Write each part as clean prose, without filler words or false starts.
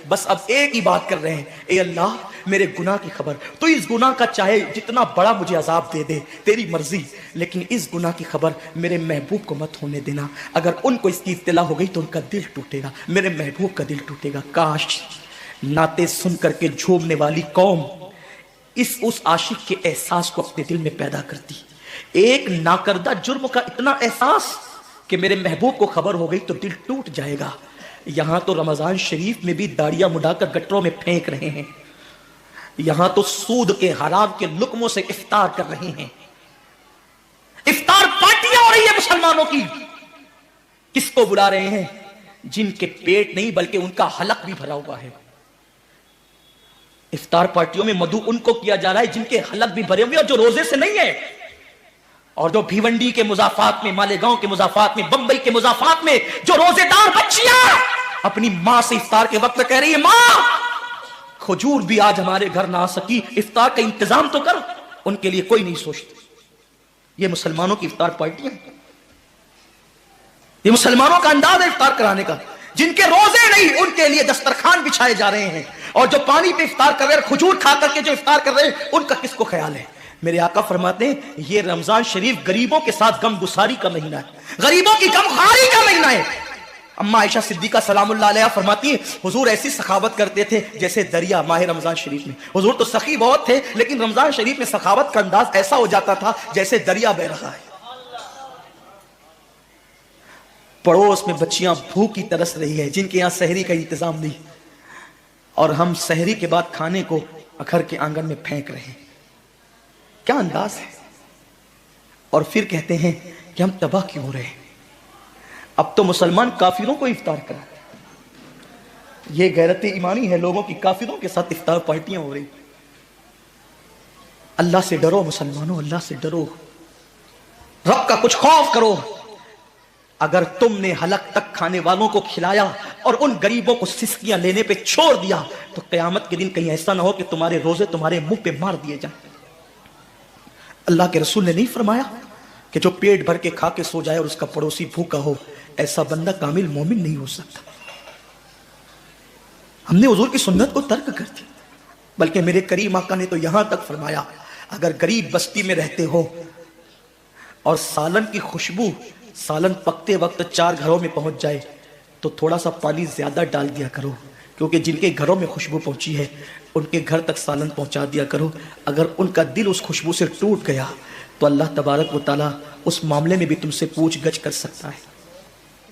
بس اب ایک ہی بات کر رہے ہیں، اے اللہ میرے گناہ کی خبر، تو اس گناہ کا چاہے جتنا بڑا مجھے عذاب دے دے، تیری مرضی، لیکن اس گناہ کی خبر میرے محبوب کو مت ہونے دینا، اگر ان کو اس کی اطلاع ہو گئی تو ان کا دل ٹوٹے گا، میرے محبوب کا دل ٹوٹے گا۔ کاش نعتیں سن کر کے جھومنے والی قوم اس عاشق کے احساس کو اپنے دل میں پیدا کرتی، ایک ناکردہ جرم کا اتنا احساس کہ میرے محبوب کو خبر ہو گئی تو دل ٹوٹ جائے گا۔ یہاں تو رمضان شریف میں بھی داڑیاں مڈا کر گٹروں میں پھینک رہے ہیں، یہاں تو سود کے حرام کے لقموں سے افطار کر رہے ہیں، افطار پارٹیاں ہو رہی ہے مسلمانوں کی، کس کو بلا رہے ہیں؟ جن کے پیٹ نہیں بلکہ ان کا حلق بھی بھرا ہوا ہے۔ افطار پارٹیوں میں مدعو ان کو کیا جا رہا ہے جن کے حلق بھی بھرے ہوئے اور جو روزے سے نہیں ہے، اور جو بھیونڈی کے مضافات میں، مالیگاؤں کے مضافات میں، بمبئی کے مضافات میں جو روزے دار بچیاں اپنی ماں سے افطار کے وقت کہہ رہی ہے ماں کھجور بھی آج ہمارے گھر نہ آ سکی، افطار کا انتظام تو کر، ان کے لیے کوئی نہیں سوچتا۔ یہ مسلمانوں کی افطار پارٹیاں، یہ مسلمانوں کا انداز ہے افطار کرانے کا۔ جن کے روزے نہیں ان کے لیے دسترخوان بچھائے جا رہے ہیں، اور جو پانی پہ افطار کر رہے ہیں، کھجور کھا کر کے جو افطار کر رہے ہیں، ان کا کس کو خیال ہے؟ میرے آقا فرماتے ہیں یہ رمضان شریف غریبوں کے ساتھ غم گساری کا مہینہ ہے، غریبوں کی غم خواری کا مہینہ ہے۔ اما عائشہ صدیقہ سلام اللہ علیہ فرماتی ہیں حضور ایسی سخاوت کرتے تھے جیسے دریا ماہ رمضان شریف میں، حضور تو سخی بہت تھے لیکن رمضان شریف میں سخاوت کا انداز ایسا ہو جاتا تھا جیسے دریا بہ رہا ہے۔ پڑوس میں بچیاں بھوکی ترس رہی ہے جن کے یہاں سحری کا انتظام نہیں، اور ہم سحری کے بعد کھانے کو گھر کے آنگن میں پھینک رہے ہیں، کیا انداز ہے؟ اور پھر کہتے ہیں کہ ہم تباہ کیوں ہو رہے ہیں؟ اب تو مسلمان کافروں کو افطار کراتے ہیں، یہ غیرت ایمانی ہے لوگوں کی، کافروں کے ساتھ افطار پارٹیاں ہو رہی۔ اللہ سے ڈرو مسلمانوں، اللہ سے ڈرو، رب کا کچھ خوف کرو۔ اگر تم نے حلق تک کھانے والوں کو کھلایا اور ان غریبوں کو سسکیاں لینے پہ چھوڑ دیا تو قیامت کے دن کہیں ایسا نہ ہو کہ تمہارے روزے تمہارے منہ پہ مار دیے جائیں۔ اللہ کے رسول نے نہیں فرمایا کہ جو پیٹ بھر کے کھا کے سو جائے اور اس کا پڑوسی بھوکا ہو، ایسا بندہ کامل مومن نہیں ہو سکتا۔ ہم نے حضور کی سنت کو ترک کر دیا، بلکہ میرے کریم آقا نے تو یہاں تک فرمایا اگر غریب بستی میں رہتے ہو اور سالن کی خوشبو سالن پکتے وقت 4 گھروں میں پہنچ جائے تو تھوڑا سا پانی زیادہ ڈال دیا کرو، کیونکہ جن کے گھروں میں خوشبو پہنچی ہے ان کے گھر تک سالن پہنچا دیا کرو۔ اگر ان کا دل اس خوشبو سے ٹوٹ گیا تو اللہ تبارک و تعالیٰ اس معاملے میں بھی تم سے پوچھ گچھ کر سکتا ہے۔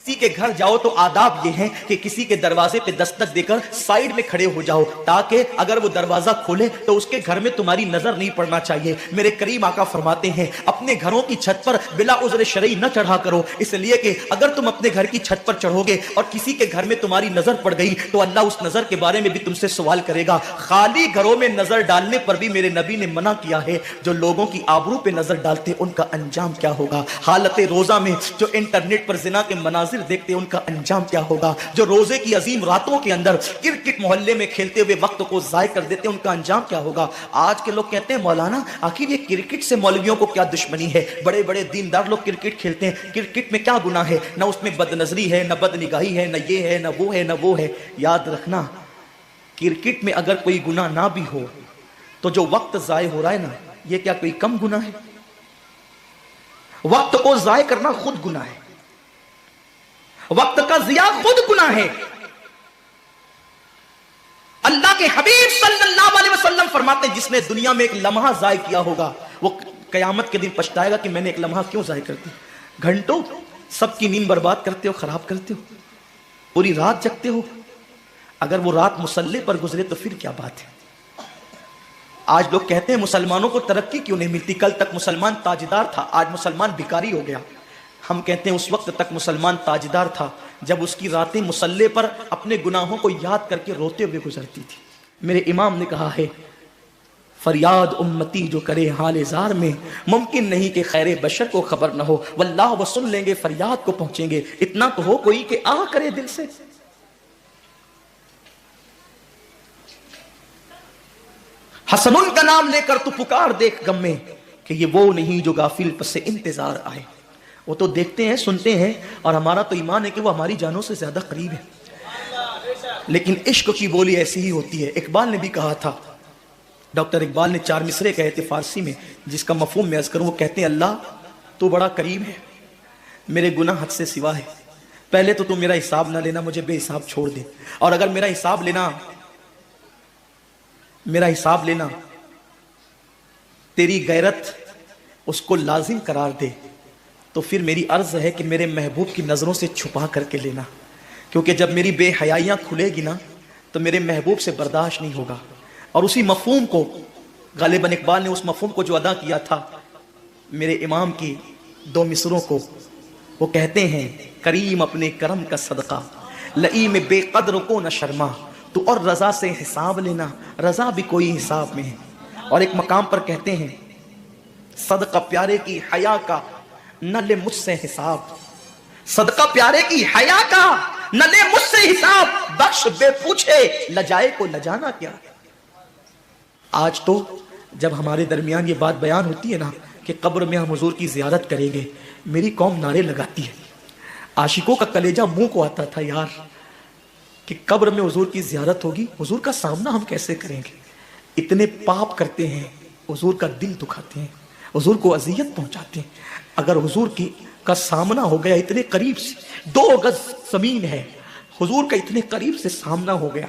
کسی کے گھر جاؤ تو آداب یہ ہیں کہ کسی کے دروازے پہ دستک دے کر سائیڈ میں کھڑے ہو جاؤ، تاکہ اگر وہ دروازہ کھولے تو اس کے گھر میں تمہاری نظر نہیں پڑنا چاہیے۔ میرے کریم آقا فرماتے ہیں اپنے گھروں کی چھت پر بلا عذر شرعی نہ چڑھا کرو، اس لیے کہ اگر تم اپنے گھر کی چھت پر چڑھو گے اور کسی کے گھر میں تمہاری نظر پڑ گئی تو اللہ اس نظر کے بارے میں بھی تم سے سوال کرے گا۔ خالی گھروں میں نظر ڈالنے پر بھی میرے نبی نے منع کیا ہے، جو لوگوں کی آبرو پہ نظر ڈالتے ان کا انجام کیا ہوگا۔ حالت روزہ میں جو انٹرنیٹ پر زنا کے مناظر دیکھتے ان کا انجام کیا ہوگا، جو روزے کی عظیم راتوں کے اندر کرکٹ محلے میں کھیلتے ہوئے وقت کو ضائع کر دیتے ان کا انجام کیا ہوگا۔ آج کے لوگ کہتے ہیں مولانا آخر یہ کرکٹ سے مولویوں کو کیا دشمنی ہے، بڑے بڑے دیندار لوگ کرکٹ کھیلتے ہیں، کرکٹ میں کیا گناہ ہے، نہ اس میں بد نظری ہے، نہ بد نگاہی ہے، نہ یہ ہے، نہ وہ ہے، نہ وہ ہے۔ یاد رکھنا کرکٹ میں اگر کوئی گناہ نہ بھی ہو تو جو وقت ضائع ہو رہا ہے نا یہ کیا کوئی کم گناہ ہے؟ وقت کو ضائع کرنا خود گناہ ہے، وقت کا ضیاع خود گناہ ہے۔ اللہ کے حبیب صلی اللہ علیہ وسلم فرماتے ہیں جس نے دنیا میں ایک لمحہ ضائع کیا ہوگا وہ قیامت کے دن پچھتائے گا کہ میں نے ایک لمحہ کیوں ضائع کر دی۔ گھنٹوں سب کی نیند برباد کرتے ہو، خراب کرتے ہو، پوری رات جگتے ہو، اگر وہ رات مصلی پر گزرے تو پھر کیا بات ہے۔ آج لوگ کہتے ہیں مسلمانوں کو ترقی کیوں نہیں ملتی، کل تک مسلمان تاجدار تھا آج مسلمان بھکاری ہو گیا۔ ہم کہتے ہیں اس وقت تک مسلمان تاجدار تھا جب اس کی راتیں مصلی پر اپنے گناہوں کو یاد کر کے روتے ہوئے گزرتی تھی۔ میرے امام نے کہا ہے فریاد امتی جو کرے حال زار میں، ممکن نہیں کہ خیر بشر کو خبر نہ ہو، واللہ وہ سن لیں گے فریاد کو پہنچیں گے، اتنا تو ہو کوئی کہ آہ کرے دل سے۔ حسن کا نام لے کر تو پکار دیکھ غم میں کہ یہ وہ نہیں جو غافل پس سے انتظار آئے۔ وہ تو دیکھتے ہیں سنتے ہیں اور ہمارا تو ایمان ہے کہ وہ ہماری جانوں سے زیادہ قریب ہے۔ لیکن عشق کی بولی ایسی ہی ہوتی ہے. اقبال نے بھی کہا تھا, ڈاکٹر اقبال نے 4 مصرے کہے تھے فارسی میں, جس کا مفہوم میں عرض کروں. وہ کہتے ہیں اللہ تو بڑا کریم ہے, میرے گناہ حد سے سوا ہے. پہلے تو میرا حساب نہ لینا, مجھے بے حساب چھوڑ دے, اور اگر میرا حساب لینا تیری غیرت اس کو لازم قرار دے, تو پھر میری عرض ہے کہ میرے محبوب کی نظروں سے چھپا کر کے لینا, کیونکہ جب میری بے حیائیاں کھلے گی نا تو میرے محبوب سے برداشت نہیں ہوگا. اور اسی مفہوم کو غالباً اقبال نے اس مفہوم کو جو ادا کیا تھا میرے امام کی 2 مصروں کو, وہ کہتے ہیں کریم اپنے کرم کا صدقہ, لئیم بے قدر کو نہ شرما, تو اور رضا سے حساب لینا, رضا بھی کوئی حساب میں ہے. اور ایک مقام پر کہتے ہیں صدقہ پیارے کی حیا کا نہ لے مجھ سے حساب, صدقہ پیارے کی حیا کا نہ لے مجھ سے حساب, بخش بے پوچھے لجائے کو لجانا کیا. آج تو جب ہمارے درمیان یہ بات بیان ہوتی ہے نا کہ قبر میں ہم حضور کی زیارت کریں گے, میری قوم نعرے لگاتی ہے. عاشقوں کا کلیجہ منہ کو آتا تھا یار کہ قبر میں حضور کی زیارت ہوگی, حضور کا سامنا ہم کیسے کریں گے. اتنے پاپ کرتے ہیں, حضور کا دل دکھاتے ہیں, حضور کو اذیت پہنچاتے ہیں. اگر حضور کا سامنا ہو گیا اتنے قریب سے, 2 گز زمین ہے, حضور کا اتنے قریب سے سامنا ہو گیا,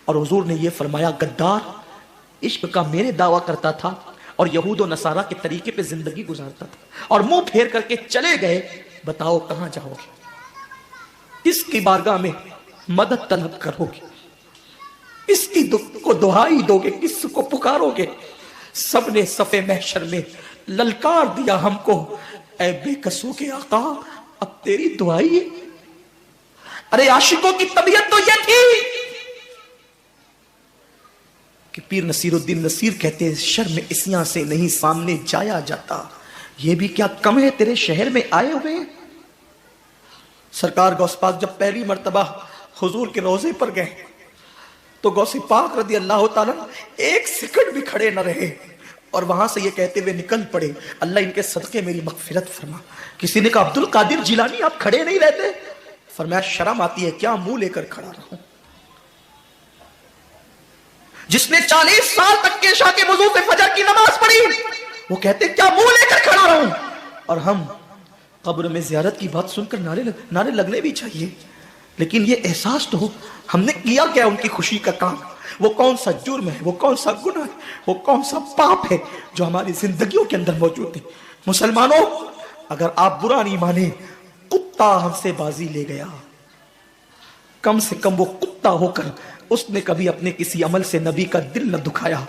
اور حضور نے یہ فرمایا غدار عشق کا میرے دعویٰ کرتا تھا اور یہود و نصارہ کے طریقے پہ زندگی گزارتا تھا, اور منہ پھیر کر کے چلے گئے, بتاؤ کہاں جاؤ گے, کس کی بارگاہ میں مدد طلب کرو گے, کس کی کو دعائی دو گے, کس کو پکارو گے. سب نے صف محشر میں للکار دیا ہم کو, اے بے کسوں کے آقا اب تیری دعائی ہے. ارے عاشقوں کی طبیعت تو یہ تھی کہ پیر نصیر الدین نصیر کہتے ہیں شرم اسیاں سے نہیں سامنے جایا جاتا, یہ بھی کیا کم ہے تیرے شہر میں آئے ہوئے. سرکار غوث پاک جب پہلی مرتبہ حضور کے روضے پر گئے تو غوث پاک رضی اللہ تعالیٰ 1 سیکنڈ بھی کھڑے نہ رہے, اور وہاں سے یہ کہتے ہوئے نکل پڑے اللہ ان کے صدقے میری مغفرت فرما. کسی نے کہا عبد القادر جیلانی آپ کھڑے نہیں رہتے, فرمایا شرم آتی ہے کیا منہ لے کر کھڑا رہوں. جس نے 40 سال تک کے عشاء کے وضو سے فجر کی نماز پڑھی, وہ کہتے کیا منہ لے کر کھڑا رہوں. اور ہم قبر میں زیارت کی بات سن کر نعرے لگنے بھی چاہیے, لیکن یہ احساس تو ہو ہم نے کیا کیا ان کی خوشی کا کام. وہ کون سا جرم ہے, وہ کون سا گناہ ہے, وہ کون سا پاپ ہے جو ہماری زندگیوں کے اندر موجود ہے. مسلمانوں اگر آپ برا نہیں مانے, کتا ہم سے بازی لے گیا, کم سے کم وہ کتا ہو کر اس نے کبھی اپنے کسی عمل سے نبی کا دل نہ دکھایا.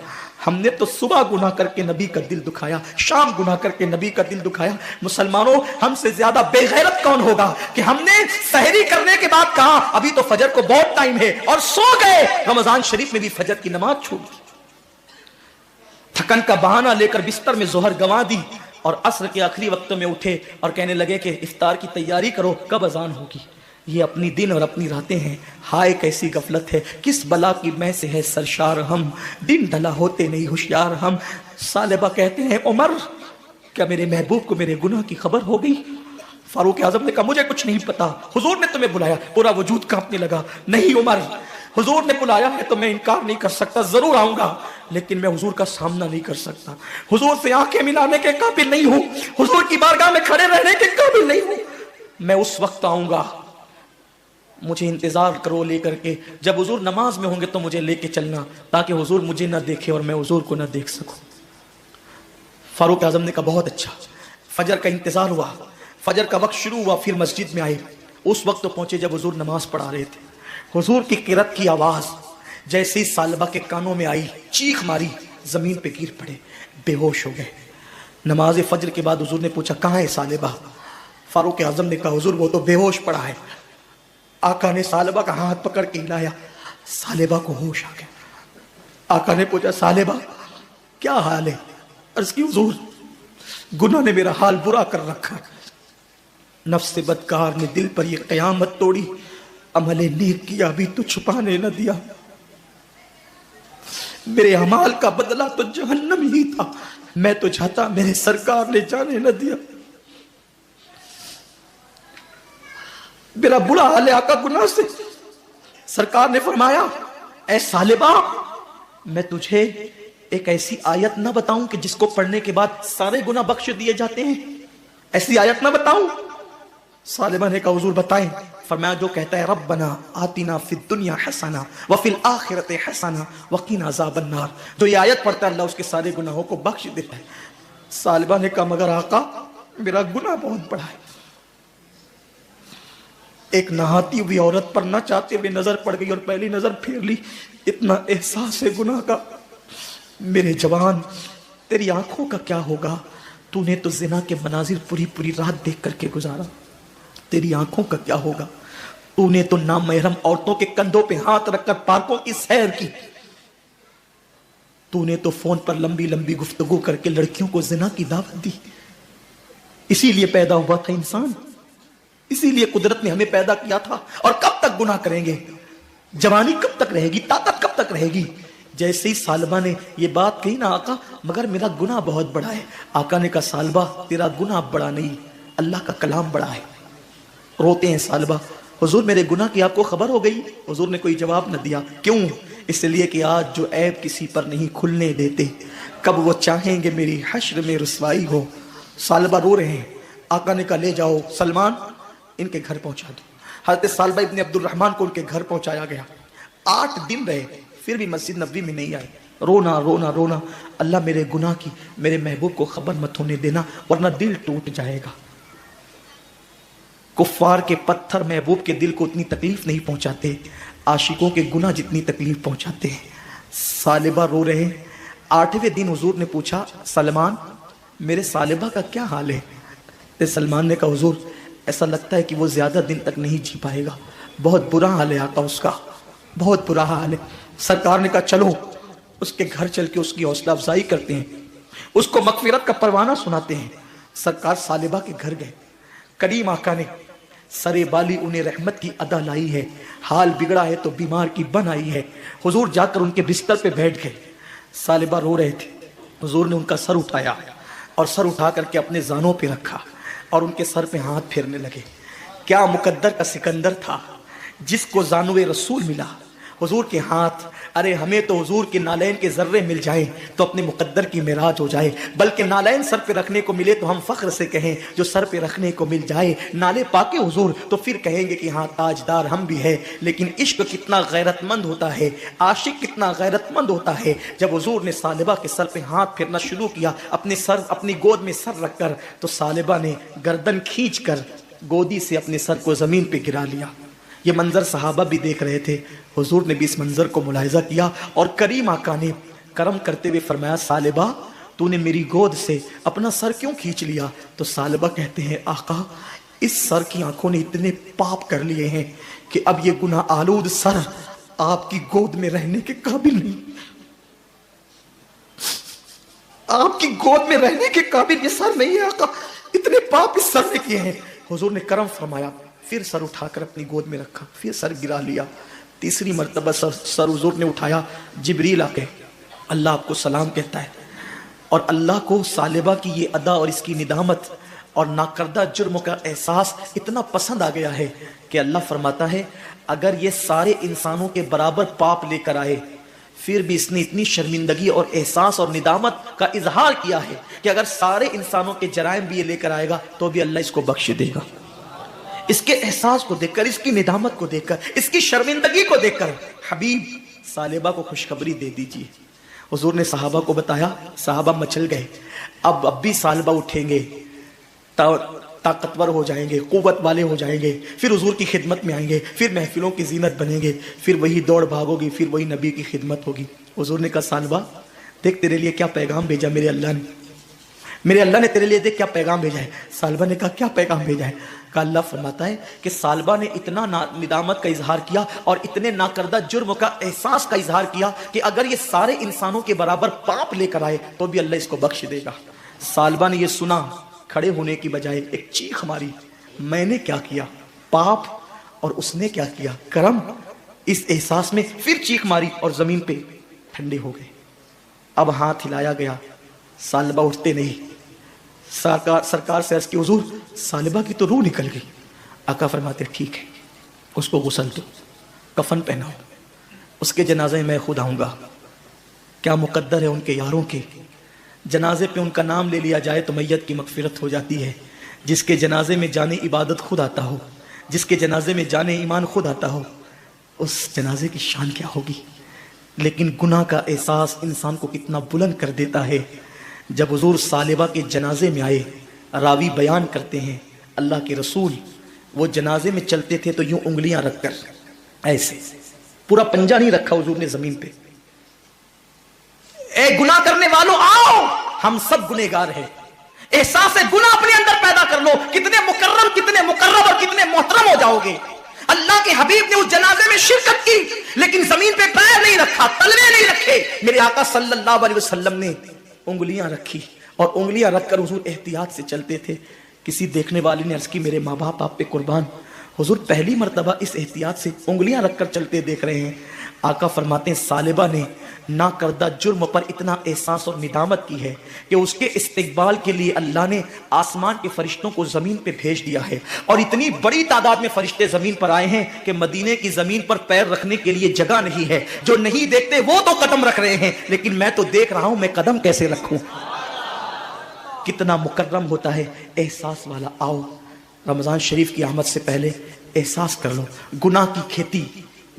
ہم نے تو صبح گناہ کر کے نبی کا دل دکھایا, شام گناہ کر کے نبی کا دل دکھایا. مسلمانوں ہم سے زیادہ بے غیرت کون ہوگا کہ ہم نے سحری کرنے کے بعد کہا ابھی تو فجر کو بہت ٹائم ہے, اور سو گئے. رمضان شریف میں بھی فجر کی نماز چھوڑ دی, تھکن کا بہانہ لے کر بستر میں ظہر گنوا دی, اور عصر کے آخری وقتوں میں اٹھے اور کہنے لگے کہ افطار کی تیاری کرو, کب اذان ہوگی. یہ اپنی دن اور اپنی راتیں ہیں. ہائے کیسی غفلت ہے, کس بلا کی میں سے ہے سرشار ہم, دن ڈھلا ہوتے نہیں ہوشیار ہم. ثعلبہ کہتے ہیں عمر کیا میرے محبوب کو میرے گناہ کی خبر ہو گئی. فاروق اعظم نے کہا مجھے کچھ نہیں پتا, حضور نے تمہیں بلایا. پورا وجود کانپنے لگا. نہیں عمر, حضور نے بلایا ہے تو میں انکار نہیں کر سکتا, ضرور آؤں گا, لیکن میں حضور کا سامنا نہیں کر سکتا. حضور سے آنکھیں ملانے کے قابل نہیں ہوں, حضور کی بارگاہ میں کھڑے رہنے کے قابل نہیں ہوں. میں اس وقت آؤں گا, مجھے انتظار کرو لے کر کے. جب حضور نماز میں ہوں گے تو مجھے لے کے چلنا, تاکہ حضور مجھے نہ دیکھے اور میں حضور کو نہ دیکھ سکوں. فاروق اعظم نے کہا بہت اچھا. فجر کا انتظار ہوا, فجر کا وقت شروع ہوا, پھر مسجد میں آئے. اس وقت تو پہنچے جب حضور نماز پڑھا رہے تھے. حضور کی قرات کی آواز جیسے ہی ثعلبہ کے کانوں میں آئی, چیخ ماری, زمین پہ گر پڑے, بے ہوش ہو گئے. نماز فجر کے بعد حضور نے پوچھا کہاں ہے ثعلبہ. فاروق اعظم نے کہا حضور وہ تو بے ہوش پڑا ہے. آقا نے ثعلبہ کا ہاتھ پکڑ کے ہلایا, ثعلبہ کو ہوش آ گیا. آقا نے پوچھا ثعلبہ کیا حال ہے. عرض کی حضور گناہ نے میرا حال برا کر رکھا, نفس بدکار نے دل پر یہ قیامت توڑی, عمل نیک کیا بھی تو چھپانے نہ دیا. میرے اعمال کا بدلہ تو جہنم ہی تھا, میں تو چاہتا میرے سرکار نے جانے نہ دیا. میرا برا حال ہے آقا گناہ سے, سرکار نے فرمایا اے سالبہ میں تجھے ایک ایسی آیت نہ بتاؤں کہ جس کو پڑھنے کے بعد سارے گناہ بخش دیے جاتے ہیں؟ ایسی آیت نہ بتاؤں؟ سالبہ نے کہا حضور بتائیں۔ فرمایا جو کہتا ہے ربنا آتنا فی الدنیا حسنہ وفی الآخرۃ حسنہ وقنا عذاب النار، جو یہ آیت پڑھتا ہے اللہ اس کے سارے گناہوں کو بخش دیتا ہے۔ سالبہ نے کہا مگر آقا میرا گناہ بہت بڑا ہے۔ ایک نہاتی ہوئی عورت پر نہ چاہتے ہوئے نظر پڑ گئی اور پہلی نظر پھیر لی، اتنا احساس ہے گناہ کا۔ میرے جوان تیری آنکھوں کا کیا ہوگا؟ تو نے تو زنا کے مناظر پوری پوری رات دیکھ کر کے گزارا، تیری آنکھوں کا کیا ہوگا؟ تو نے تو نامحرم عورتوں کے کندھوں پہ ہاتھ رکھ کر پارکوں کی سیر کی، تو نے تو فون پر لمبی لمبی گفتگو کر کے لڑکیوں کو زنا کی دعوت دی۔ اسی لیے پیدا ہوا تھا انسان، اسی لیے قدرت نے ہمیں پیدا کیا تھا۔ اور کب تک گناہ کریں گے؟ جوانی کب تک رہے گی؟ طاقت کب تک رہے گی؟ جیسے ہی سالبہ نے یہ بات کہی نا آقا مگر میرا گناہ بہت بڑا ہے، آقا نے کہا سالبہ تیرا گناہ بڑا نہیں، اللہ کا کلام بڑا ہے۔ روتے ہیں سالبہ، حضور میرے گناہ کی آپ کو خبر ہو گئی؟ حضور نے کوئی جواب نہ دیا۔ کیوں؟ اس لیے کہ آج جو عیب کسی پر نہیں کھلنے دیتے کب وہ چاہیں گے میری حشر میں رسوائی ہو۔ سالبہ رو رہے ہیں، آقا نے کہا لے جاؤ سلمان ان کے گھر پہنچا دو۔ حضرت سالبہ ابن عبد الرحمن کو ان کے گھر پہنچایا گیا۔ 8 دن رہے پھر بھی مسجد نبوی میں نہیں آئے، رونا رونا رونا، اللہ میرے گناہ کی میرے محبوب کو خبر مت ہونے دینا ورنہ دل ٹوٹ جائے گا۔ کفار کے پتھر محبوب کے دل کو اتنی تکلیف نہیں پہنچاتے، عاشقوں کے گناہ جتنی تکلیف پہنچاتے ہیں۔ سالبہ رو رہے ہیں۔ 8ویں دن حضور نے پوچھا سلمان میرے سالبہ کا کیا حال ہے؟ تو سلمان نے کہا حضور ایسا لگتا ہے کہ وہ زیادہ دن تک نہیں جی پائے گا، بہت برا حال ہے آقا اس کا، بہت برا حال ہے۔ سرکار نے کہا چلو اس کے گھر چل کے اس کی حوصلہ افزائی کرتے ہیں، اس کو مغفرت کا پروانہ سناتے ہیں۔ سرکار سالبہ کے گھر گئے، کریم آقا نے سرے بالی انہیں رحمت کی ادا لائی ہے، حال بگڑا ہے تو بیمار کی بن آئی ہے۔ حضور جا کر ان کے بستر پہ بیٹھ گئے، سالبہ رو رہے تھے، حضور نے ان کا سر اٹھایا اور سر اٹھا کر کے اپنے زانوں پہ رکھا اور ان کے سر پہ ہاتھ پھیرنے لگے۔ کیا مقدر کا سکندر تھا جس کو زانوے رسول ملا، حضور کے ہاتھ۔ ارے ہمیں تو حضور کے نالین کے ذرے مل جائیں تو اپنے مقدر کی معراج ہو جائے، بلکہ نالین سر پہ رکھنے کو ملے تو ہم فخر سے کہیں جو سر پہ رکھنے کو مل جائے نالے پاکے حضور تو پھر کہیں گے کہ ہاں تاجدار ہم بھی ہے۔ لیکن عشق کتنا غیرت مند ہوتا ہے، عاشق کتنا غیرت مند ہوتا ہے۔ جب حضور نے سالبہ کے سر پہ ہاتھ پھیرنا شروع کیا اپنی گود میں سر رکھ کر، تو سالبہ نے گردن کھینچ کر گودی سے اپنے سر کو زمین پہ گرا لیا۔ یہ منظر صحابہ بھی دیکھ رہے تھے، حضور نے بھی اس منظر کو ملاحظہ کیا اور کریم آقا نے کرم کرتے ہوئے فرمایا سالبہ تو نے میری گود سے اپنا سر کیوں کھینچ لیا؟ تو سالبہ کہتے ہیں آقا اس سر کی آنکھوں نے اتنے پاپ کر لیے ہیں کہ اب یہ گناہ آلود سر آپ کی گود میں رہنے کے قابل نہیں، آپ کی گود میں رہنے کے قابل یہ سر نہیں ہے آقا، اتنے پاپ اس سر نے کیے ہیں۔ حضور نے کرم فرمایا، پھر سر اٹھا کر اپنی گود میں رکھا، پھر سر گرا لیا۔ تیسری مرتبہ سر حضور نے اٹھایا، جبریل آ کے اللہ آپ کو سلام کہتا ہے، اور اللہ کو سالبہ کی یہ ادا اور اس کی ندامت اور ناکردہ جرم کا احساس اتنا پسند آ گیا ہے کہ اللہ فرماتا ہے اگر یہ سارے انسانوں کے برابر پاپ لے کر آئے پھر بھی اس نے اتنی شرمندگی اور احساس اور ندامت کا اظہار کیا ہے کہ اگر سارے انسانوں کے جرائم بھی یہ لے کر آئے گا تو بھی اللہ اس کو بخش دے گا۔ اس کے احساس کو دیکھ کر، اس کی ندامت کو دیکھ کر، اس کی شرمندگی کو دیکھ کر حبیب سالبہ کو خوشخبری دے دیجیے۔ حضور نے صحابہ کو بتایا، صحابہ مچل گئے۔ اب بھی سالبہ اٹھیں گے، طاقتور ہو جائیں گے، قوت والے ہو جائیں گے، پھر حضور کی خدمت میں آئیں گے، پھر محفلوں کی زینت بنیں گے، پھر وہی دوڑ بھاگ ہوگی، پھر وہی نبی کی خدمت ہوگی۔ حضور نے کہا سالبہ دیکھ تیرے لیے کیا پیغام بھیجا میرے اللہ نے تیرے لیے دیکھ کیا پیغام بھیجا ہے۔ سالبہ نے کہا کیا پیغام بھیجا ہے؟ کہ اللہ فرماتا ہے کہ سالبہ نے اتنا ندامت کا اظہار کیا اور اتنے ناکردہ جرم کا احساس کا اظہار کیا کہ اگر یہ سارے انسانوں کے برابر پاپ لے کر آئے تو بھی اللہ اس کو بخش دے گا۔ سالبہ نے یہ سنا، کھڑے ہونے کی بجائے ایک چیخ ماری، میں نے کیا کیا؟ پاپ اور اس نے کیا کیا؟ کرم۔ اس احساس میں پھر چیخ ماری اور زمین پہ ٹھنڈے ہو گئے۔ اب ہاتھ ہلایا گیا، سالبہ اٹھتے نہیں۔ سرکار سے عرض کی حضور سالبہ کی تو روح نکل گئی۔ آقا فرماتے ٹھیک ہے اس کو غسل دو۔ کفن پہناؤ، اس کے جنازے میں خود آؤں گا۔ کیا مقدر ہے ان کے یاروں کے، جنازے پہ ان کا نام لے لیا جائے تو میت کی مغفرت ہو جاتی ہے۔ جس کے جنازے میں جانے عبادت خود آتا ہو، جس کے جنازے میں جانے ایمان خود آتا ہو، اس جنازے کی شان کیا ہوگی۔ لیکن گناہ کا احساس انسان کو کتنا بلند کر دیتا ہے۔ جب حضور ثعلبہ کے جنازے میں آئے، راوی بیان کرتے ہیں اللہ کے رسول وہ جنازے میں چلتے تھے تو یوں انگلیاں رکھ کر ایسے، پورا پنجہ نہیں رکھا حضور نے زمین پہ۔ اے گناہ کرنے والوں آؤ، ہم سب گنہگار ہیں، احساس گناہ اپنے اندر پیدا کر لو، کتنے مکرم کتنے مقرب اور کتنے محترم ہو جاؤ گے۔ اللہ کے حبیب نے اس جنازے میں شرکت کی لیکن زمین پہ پیر نہیں رکھا، تلوے نہیں رکھے۔ میرے آقا صلی اللہ علیہ وسلم نے انگلیاں رکھی اور انگلیاں رکھ کر حضور احتیاط سے چلتے تھے۔ کسی دیکھنے والے نے عرض کی میرے ماں باپ آپ پہ قربان، حضور پہلی مرتبہ اس احتیاط سے انگلیاں رکھ کر چلتے دیکھ رہے ہیں۔ آقا فرماتے ہیں ثعلبہ نے نہ کردہ جرم پر اتنا احساس اور ندامت کی ہے کہ اس کے استقبال کے لیے اللہ نے آسمان کے فرشتوں کو زمین پہ بھیج دیا ہے، اور اتنی بڑی تعداد میں فرشتے زمین پر آئے ہیں کہ مدینے کی زمین پر پیر رکھنے کے لیے جگہ نہیں ہے۔ جو نہیں دیکھتے وہ تو قدم رکھ رہے ہیں، لیکن میں تو دیکھ رہا ہوں، میں قدم کیسے رکھوں۔ کتنا مکرم ہوتا ہے احساس والا۔ آؤ رمضان شریف کی آمد سے پہلے احساس کر لو، گناہ کی کھیتی،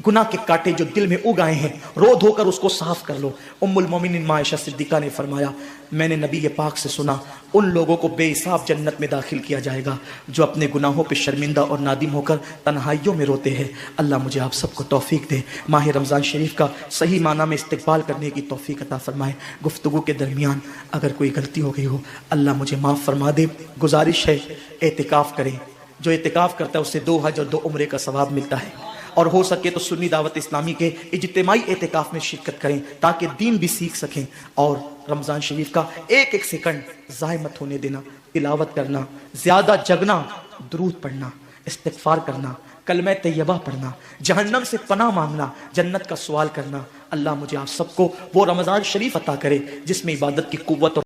گناہ کے کانٹے جو دل میں اگائے ہیں رو دھو کر اس کو صاف کر لو۔ ام المومنین عائشہ صدیقہ نے فرمایا میں نے نبی پاک سے سنا ان لوگوں کو بے حساب جنت میں داخل کیا جائے گا جو اپنے گناہوں پہ شرمندہ اور نادم ہو کر تنہائیوں میں روتے ہیں۔ اللہ مجھے آپ سب کو توفیق دے، ماہ رمضان شریف کا صحیح معنی میں استقبال کرنے کی توفیق عطا فرمائے۔ گفتگو کے درمیان اگر کوئی غلطی ہو گئی ہو اللہ مجھے معاف فرما دے۔ گزارش ہے اعتکاف کریں، جو اعتکاف کرتا ہے اسے 2 حج اور 2 عمرے کا ثواب ملتا ہے، اور ہو سکے تو سنی دعوت اسلامی کے اجتماعی اعتکاف میں شرکت کریں تاکہ دین بھی سیکھ سکیں، اور رمضان شریف کا ایک ایک سیکنڈ ضائع مت ہونے دینا۔ تلاوت کرنا، زیادہ جگنا، درود پڑھنا، استغفار کرنا، کلمہ طیبہ پڑھنا، جہنم سے پناہ مانگنا، جنت کا سوال کرنا۔ اللہ مجھے آپ سب کو وہ رمضان شریف عطا کرے جس میں عبادت کی قوت اور